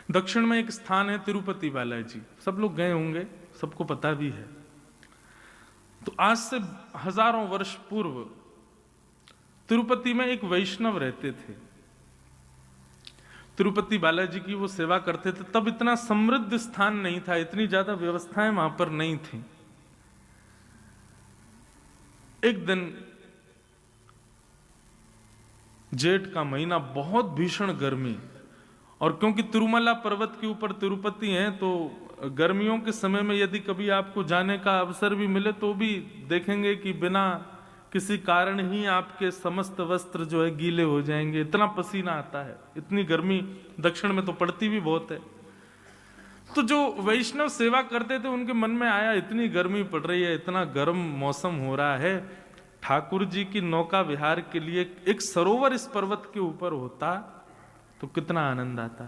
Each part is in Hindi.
दक्षिण में एक स्थान है तिरुपति बालाजी, सब लोग गए होंगे, सबको पता भी है। तो आज से हजारों वर्ष पूर्व तिरुपति में एक वैष्णव रहते थे। तिरुपति बालाजी की वो सेवा करते थे। तब इतना समृद्ध स्थान नहीं था, इतनी ज्यादा व्यवस्थाएं वहां पर नहीं थी। एक दिन जेठ का महीना, बहुत भीषण गर्मी, और क्योंकि तिरुमला पर्वत के ऊपर तिरुपति है, तो गर्मियों के समय में यदि कभी आपको जाने का अवसर भी मिले तो भी देखेंगे कि बिना किसी कारण ही आपके समस्त वस्त्र जो है गीले हो जाएंगे, इतना पसीना आता है। इतनी गर्मी दक्षिण में तो पड़ती भी बहुत है। तो जो वैष्णव सेवा करते थे उनके मन में आया, इतनी गर्मी पड़ रही है, इतना गर्म मौसम हो रहा है, ठाकुर जी की नौका विहार के लिए एक सरोवर इस पर्वत के ऊपर होता तो कितना आनंद आता।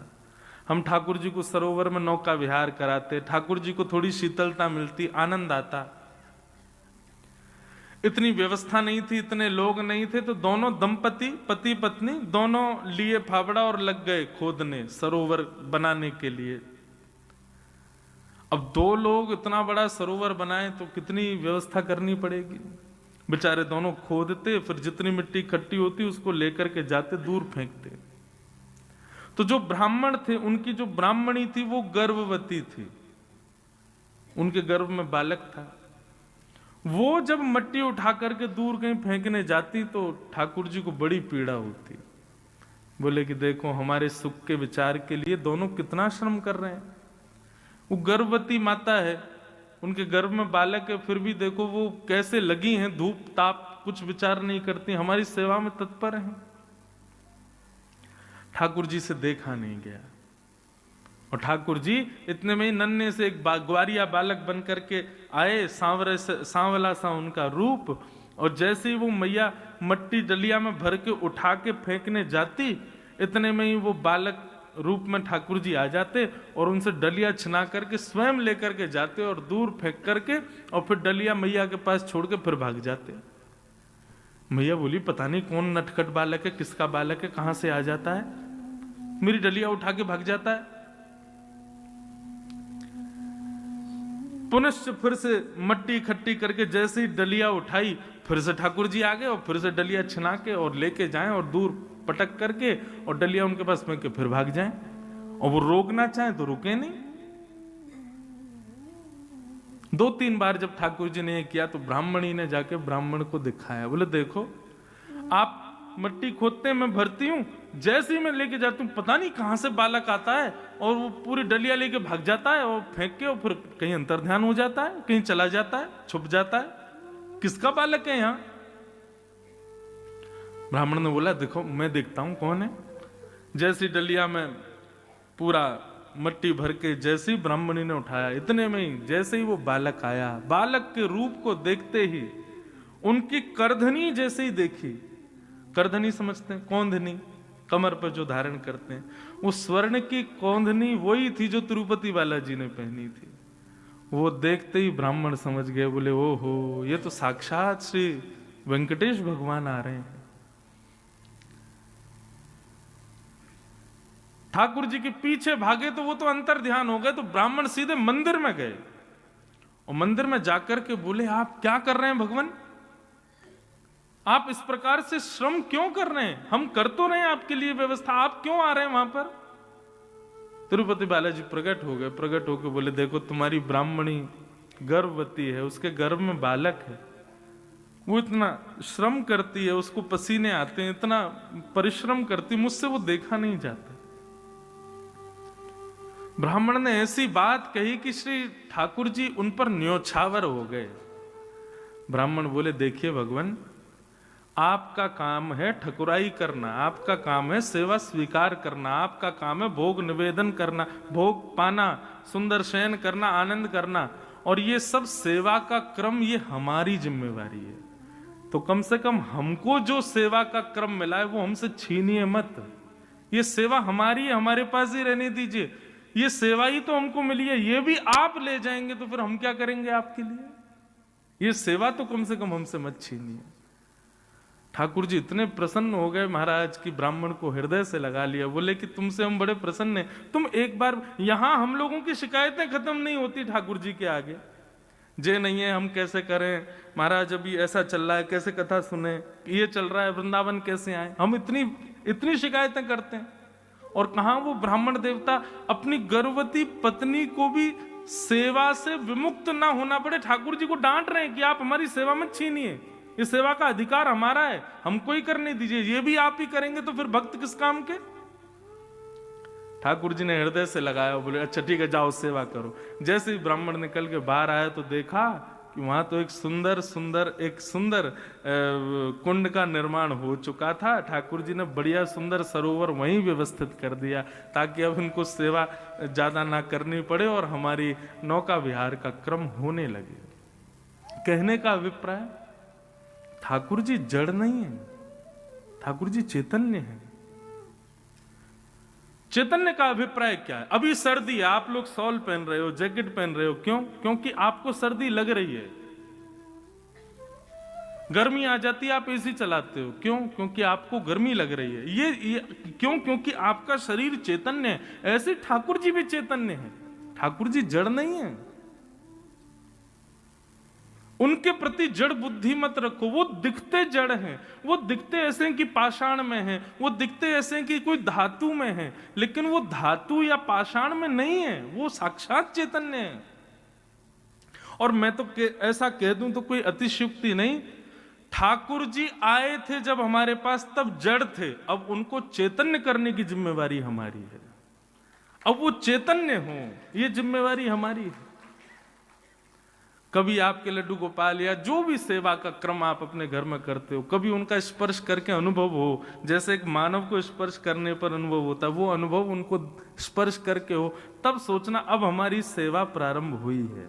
हम ठाकुर जी को सरोवर में नौका विहार कराते, ठाकुर जी को थोड़ी शीतलता मिलती, आनंद आता। इतनी व्यवस्था नहीं थी, इतने लोग नहीं थे, तो दोनों दंपति, पति पत्नी दोनों लिए फावड़ा और लग गए खोदने सरोवर बनाने के लिए। अब दो लोग इतना बड़ा सरोवर बनाए तो कितनी व्यवस्था करनी पड़ेगी। बेचारे दोनों खोदते, फिर जितनी मिट्टी इकट्ठी होती उसको लेकर के जाते, दूर फेंकते। तो जो ब्राह्मण थे, उनकी जो ब्राह्मणी थी वो गर्भवती थी, उनके गर्भ में बालक था। वो जब मट्टी उठा करके दूर कहीं फेंकने जाती तो ठाकुर जी को बड़ी पीड़ा होती। बोले कि देखो हमारे सुख के विचार के लिए दोनों कितना श्रम कर रहे हैं। वो गर्भवती माता है, उनके गर्भ में बालक है, फिर भी देखो वो कैसे लगी हैं, धूप ताप कुछ विचार नहीं करती, हमारी सेवा में तत्पर हैं। ठाकुर जी से देखा नहीं गया, और ठाकुर जी इतने में ही नन्हे से एक ग्वारिया बालक बन करके आए, सांवला सा उनका रूप, और जैसे ही वो मैया मट्टी डलिया में भर के उठा के फेंकने जाती, इतने में ही वो बालक रूप में ठाकुर जी आ जाते और उनसे डलिया छिना करके स्वयं लेकर के जाते और दूर फेंक करके, और फिर डलिया मैया के पास छोड़ के फिर भाग जाते। मैया बोली पता नहीं कौन नटखट बालक है, किसका बालक है, कहां से आ जाता है, मेरी डलिया उठा के भाग जाता है। पुनश्च फिर से मट्टी इकट्ठी करके जैसे ही डलिया उठाई, फिर से ठाकुर जी आ गए और फिर से डलिया छिना के और लेके जाएं और दूर पटक करके और डलिया उनके पास फेंक के फिर भाग जाएं, और वो रोकना चाहे तो रुके नहीं। 2-3 बार जब ठाकुर जी ने ये किया तो ब्राह्मणी ने जाके ब्राह्मण को दिखाया, बोले देखो आप मट्टी खोदते मैं भरती हूं, जैसे ही मैं लेके जाती हूँ पता नहीं कहां से बालक आता है और वो पूरी डलिया लेके भाग जाता है और फेंक के, और फिर कहीं अंतर ध्यान हो जाता है, कहीं चला जाता है, छुप जाता है, किसका बालक है यहां। ब्राह्मण ने बोला देखो मैं देखता हूं कौन है। जैसी डलिया में पूरा मट्टी भर के जैसे ही ब्राह्मणी ने उठाया, इतने में ही जैसे ही वो बालक आया, बालक के रूप को देखते ही उनकी करधनी जैसे ही देखी, करधनी समझते हैं, कौंधनी कमर पर जो धारण करते हैं, वो स्वर्ण की कौंधनी वही थी जो तिरुपति बालाजी ने पहनी थी। वो देखते ही ब्राह्मण समझ गए, बोले ओहो ये तो साक्षात श्री वेंकटेश भगवान आ रहे हैं। ठाकुर जी के पीछे भागे तो वो तो अंतर ध्यान हो गए, तो ब्राह्मण सीधे मंदिर में गए और मंदिर में जाकर के बोले आप क्या कर रहे हैं भगवान, आप इस प्रकार से श्रम क्यों कर रहे हैं, हम कर तो रहे हैं आपके लिए व्यवस्था, आप क्यों आ रहे हैं वहां पर। तिरुपति बालाजी प्रकट हो गए, प्रकट होकर बोले देखो तुम्हारी ब्राह्मणी गर्भवती है, उसके गर्भ में बालक है, वो इतना श्रम करती है, उसको पसीने आते हैं, इतना परिश्रम करती, मुझसे वो देखा नहीं जाता। ब्राह्मण ने ऐसी बात कही कि श्री ठाकुर जी उन पर न्योछावर हो गए। ब्राह्मण बोले देखिए भगवान, आपका काम है ठकुराई करना, आपका काम है सेवा स्वीकार करना, आपका काम है भोग निवेदन करना, भोग पाना, सुंदर शयन करना, आनंद करना, और ये सब सेवा का क्रम ये हमारी जिम्मेवारी है। तो कम से कम हमको जो सेवा का क्रम मिला है वो हमसे छीनिए मत, ये सेवा हमारी है, हमारे पास ही रहने दीजिए, ये सेवा ही तो हमको मिली है, ये भी आप ले जाएंगे तो फिर हम क्या करेंगे आपके लिए, ये सेवा तो कम से कम हमसे मत छीनिए। ठाकुर जी इतने प्रसन्न हो गए महाराज की ब्राह्मण को हृदय से लगा लिया। बोले कि तुमसे हम बड़े प्रसन्न हैं, तुम एक बार, यहां हम लोगों की शिकायतें खत्म नहीं होती ठाकुर जी के आगे। जे नहीं है हम कैसे करें महाराज, अभी ऐसा चल रहा है, कैसे कथा सुने, ये चल रहा है, वृंदावन कैसे आए, हम इतनी इतनी शिकायतें करते हैं। और कहां वो ब्राह्मण देवता अपनी गर्भवती पत्नी को भी सेवा से विमुक्त ना होना पड़े, ठाकुर जी को डांट रहे हैं कि आप हमारी सेवा मत छीनिए, इस सेवा का अधिकार हमारा है, हमको ही करने दीजिए, ये भी आप ही करेंगे तो फिर भक्त किस काम के। ठाकुर जी ने हृदय से लगाया, बोले अच्छा ठीक है जाओ सेवा करो। जैसे ही ब्राह्मण निकल के बाहर आया तो देखा कि वहां तो एक सुंदर कुंड का निर्माण हो चुका था। ठाकुर जी ने बढ़िया सुंदर सरोवर वहीं व्यवस्थित कर दिया ताकि अब इनको सेवा ज्यादा ना करनी पड़े और हमारी नौका विहार का क्रम होने लगे। कहने का अभिप्राय, ठाकुर जी जड़ नहीं है, ठाकुर जी चैतन्य है। चैतन्य का अभिप्राय क्या है? अभी सर्दी है, आप लोग शॉल पहन रहे हो, जैकेट पहन रहे हो, क्यों? क्योंकि आपको सर्दी लग रही है। गर्मी आ जाती है आप एसी चलाते हो, क्यों? क्योंकि आपको गर्मी लग रही है। ये क्यों? क्योंकि आपका शरीर चैतन्य है। ऐसे ठाकुर जी भी चैतन्य है, ठाकुर जी जड़ नहीं है। उनके प्रति जड़ बुद्धि मत रखो, वो दिखते जड़ हैं, वो दिखते ऐसे हैं कि पाषाण में हैं, वो दिखते ऐसे हैं कि कोई धातु में है, लेकिन वो धातु या पाषाण में नहीं है, वो साक्षात चैतन्य है। और मैं तो ऐसा कह दूं तो कोई अतिशयोक्ति नहीं, ठाकुर जी आए थे जब हमारे पास तब जड़ थे, अब उनको चैतन्य करने की जिम्मेवारी हमारी है। अब वो चैतन्य हो, ये जिम्मेवारी हमारी है। कभी आपके लड्डू गोपाल या जो भी सेवा का क्रम आप अपने घर में करते हो, कभी उनका स्पर्श करके अनुभव हो, जैसे एक मानव को स्पर्श करने पर अनुभव होता है, वो अनुभव उनको स्पर्श करके हो, तब सोचना अब हमारी सेवा प्रारंभ हुई है।